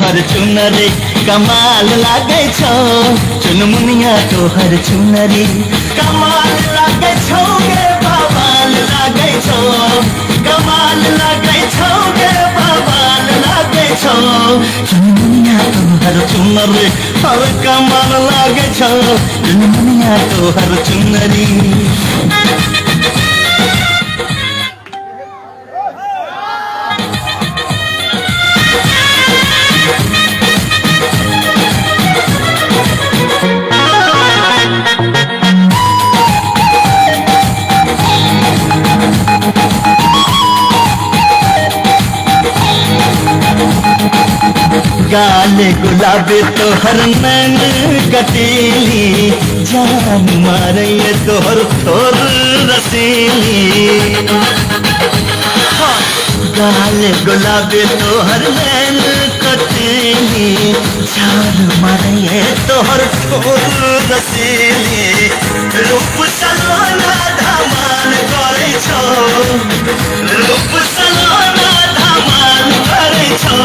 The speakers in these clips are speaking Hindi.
तोहर चुनरी कमाल लागे छो चुनमुनिया तोहर चुनरी कमाल लागे छो गे बवाल लागे छो कमाल लागे छो गे बवाल लागे छो चुनमुनिया तोहर चुनरी हर कमाल लागे छो चुनमुनिया तोहर चुनरी। गाल गुलाबी तोहर नैन कटीली जान मारे तोहर थोर रसीली गाल गुलाबी तोहर नैन कटीली जान मारे तोहर थोर रसीली रूप सलोना धमाल करे छो रूप सलोना धमाल करे छो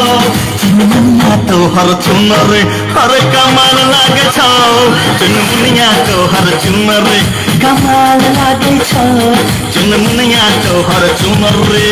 चुनमुनिया तोहर चुनरी हर कमाल लागे छो चुनमुनिया तोहर चुनरी कमाल लागे छो चुनमुनिया तोहर चुनरी।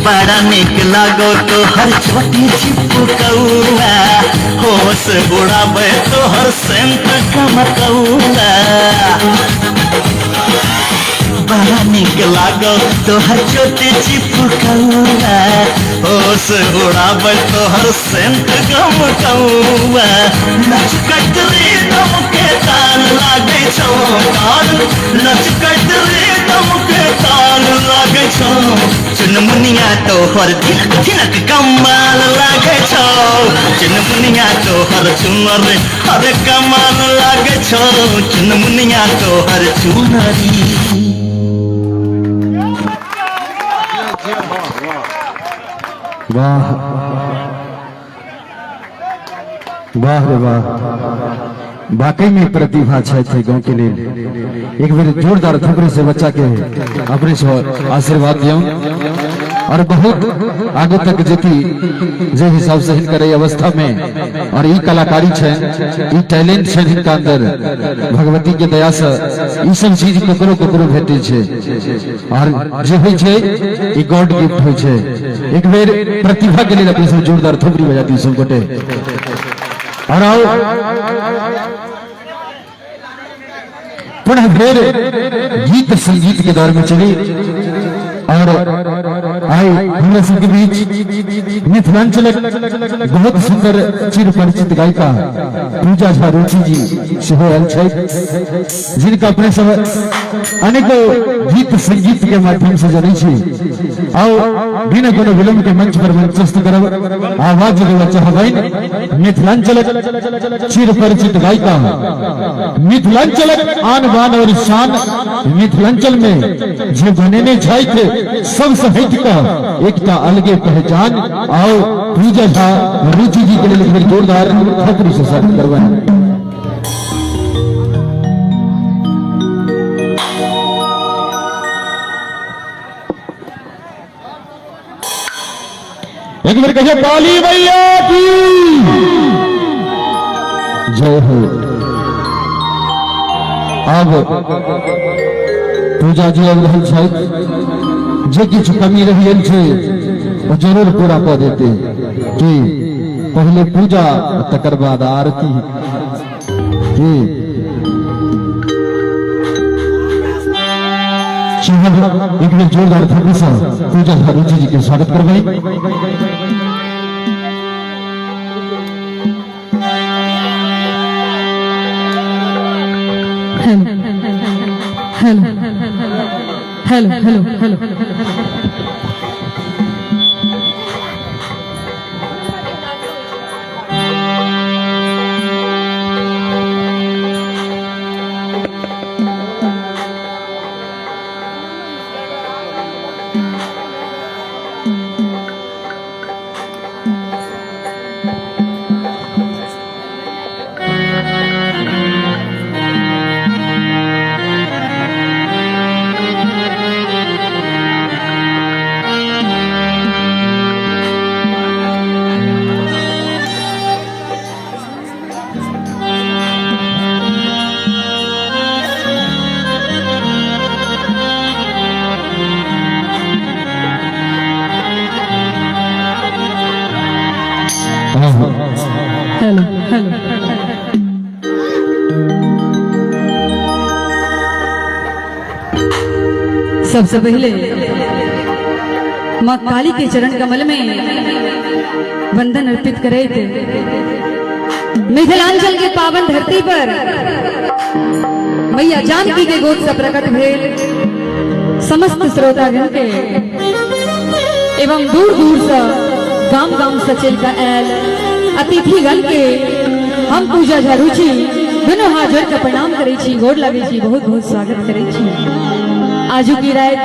बड़ा निक लागो तोहर छोटी चिपकौआ होश उड़ाबे तोहर सेंट कमकौआ बड़ा निक लागो तोहर छोटी चिपकौआ होश उड़ाबे तोहर सेंट कमकौआ लचकत रे दम के ताल लागे छो ताल लचकत रे दम के ताल लागे छो चुनमुनिया तोहर थिनक थिनक कमाल लागे छो चुनमुनिया तोहर चुनरी हर कमाल लागे छो चुनमुनिया तोहर चुनरी। वाह वाह रे वाह वाकई में प्रतिभा थे गाँव के लिए एक बार जोरदार थपड़ी से बच्चा के अपने से आशीर्वाद दिया और बहुत आगे तक जेती जे हिसाब से हिनकर अवस्था में और ई कलाकारी छे ई टैलेंट छे हिनका अंदर भगवती के दया से ई सब चीज ककरो ककरो भेटे छे और जे होय छे ई गॉड गिफ्ट होय छे। एक बार प्रतिभा के लिए अपने से जोरदार थपड़ी बजाती सब गोटे और आओ पुनः फिर गीत संगीत के दौर में चली और आए हमारे सबके बीच मिथिलांचल बहुत सुंदर चिर परिचित गायिका पूजा झा रुचि जी जिनका अपने सब अनेकों गीत संगीत के माध्यम से जरी छी आओ बिना कोनो विलंब के मंच पर मंचस्थ करब आवाज देवा चाहबैन मिथिलांचल चिर परिचित गायिका मिथिलांचल आन बान और शान मिथिलांचल में जो बनेने जाए थे सबसे हटकर एक अलगे पहचान आओ पूजा झा रुचि जी के लिए जोरदार खतरी से स्वागत करवाएं। एक बार कहे काली मैया की जय हो। अब पूजा जी अब रहल छथि जे किछु कमी रही छे वो जरूर पूरा कऽ देते कि पहले पूजा तकर बाद आरती कि एक बेर जोरदार थाली से पूजा रुचि जी के स्वागत करबै। हेलो हेलो हेलो सबसे पहले माँ काली के चरण कमल में वंदन अर्पित करे थे। मिथिलांचल के पावन धरती पर मैया जानकी के गोद से प्रकट भेल समस्त श्रोतागण के एवं दूर दूर से गांव गांव से चल का आयल अतिथिगण के हम पूजा झरुची दोनों हाथ जोड़ के प्रणाम करे छी, गोर लगे छी, बहुत बहुत स्वागत करे छी। आजू की रात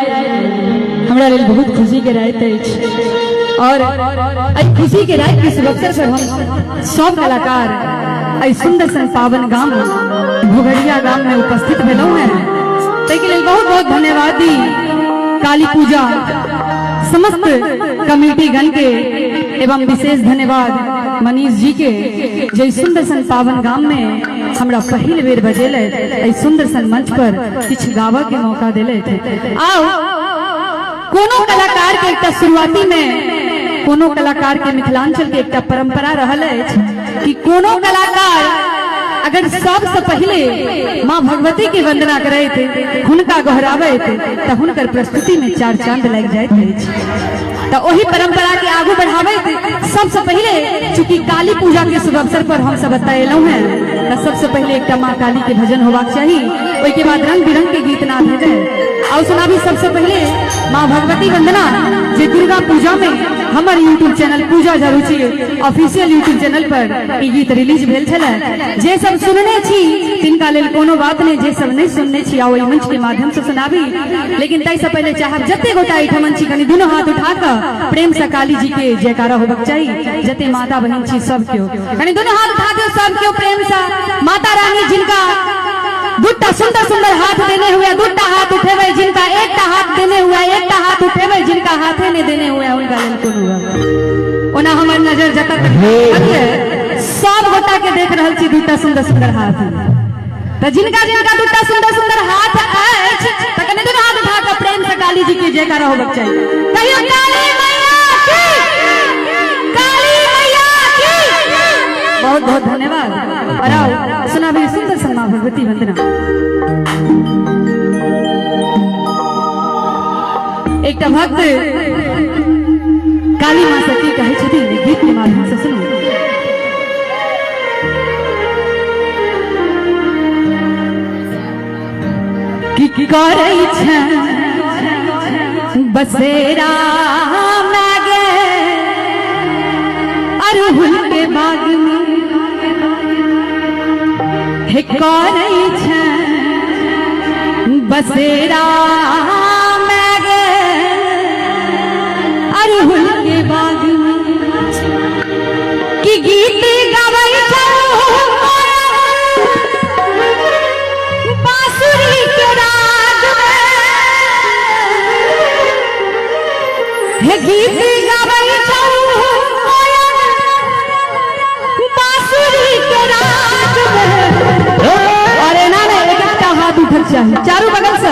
हमरा लेल बहुत खुशी के रात अछि और आई खुशी के रात के शुभ अवसर पर हम सब कलाकार आई सुंदर सन पावन गांव भोगड़िया गांव में उपस्थित भेलौ हैं। ताहि लेल बहुत बहुत धन्यवाद दी काली पूजा समस्त कमेटी गण के एवं विशेष धन्यवाद मनीष जी के जो सुंदर सन पावन गांव में हमरा पहल बेर बजेले सुंदर सन मंच पर किछ गावा के मौका दिले थे। आओ कोनो कलाकार के एक शुरुआती में कोनो कलाकार के मिथिलांचल के एक परंपरा रहल है कि कोनो कलाकार अगर सबसे पहले माँ भगवती की वंदना करे थे हुनका गहरावे थे तो हुनकर प्रस्तुति में चार चांद लग जाए तो वही परंपरा के आगू बढ़ावे थे। सबसे पहले चूंकि काली पूजा के शुभ अवसर पर हम सब बताएलौ हैं तो सबसे पहले एक माँ काली के भजन होबाक चाहिए, वही के बाद रंग बिरंग के गीत नाद हो जाए। और सुनाबी सबसे पहले माँ भगवती वंदना जे दुर्गा पूजा में हमारे यूट्यूब चैनल पूजा झरुची ऑफिशियल यूट्यूब चैनल पर ई गीत रिलीज भेल छले। जे सब सुनने छी तिनका लेल कोनो बात नहीं, जे सब नहीं सुनने छी आओ मंच के माध्यम से सुनाबी। लेकिन तै से पहले चाहब जते गोटा एठमन छी कनी दुनो हाथ उठा कर प्रेम से काली जी के जयकारा होबक चाहिए। जते माता बहन छी सब क्यों कनी दुनो हाथ उठा दो सब क्यों प्रेम से माता रानी जिनका दुटा सुंदर सुंदर हाथ देने हुए दुटा हाथ उठेवे, जिनका एकटा हाथ देने हुआ एकटा हाथ उठेवे, जिनका हाथे ने देने हुए उनका लेल कोनो हुआ ओना हमर नजर जता तक सब गोटा के देख रहल छी दुटा सुंदर सुंदर हाथ तो जिनका जिनका दुटा सुंदर सुंदर हाथ अछि त कने दुनो हाथ उठा के प्रेम से काली जी के जयकारा होबक चाहिए। कहियो काली मैया की, काली मैया की। बहुत बहुत धन्यवाद। और आओ सुनाबी सुंदर सन माँ भगवती वंदना। एक भक्त काली माँ से की कहे छथिन गीत के माध्यम से सुनो। की करै छै बसेरा मागे अरहुल के बाग में हे करै छै बसेरा मागे अरहुल के बाग में की गीत गाबै छै बांसुरी के राग में हे गीत गाबै छै बांसुरी के राग में। और एना ने एक हाथ उठल चाहिए चारों बगल से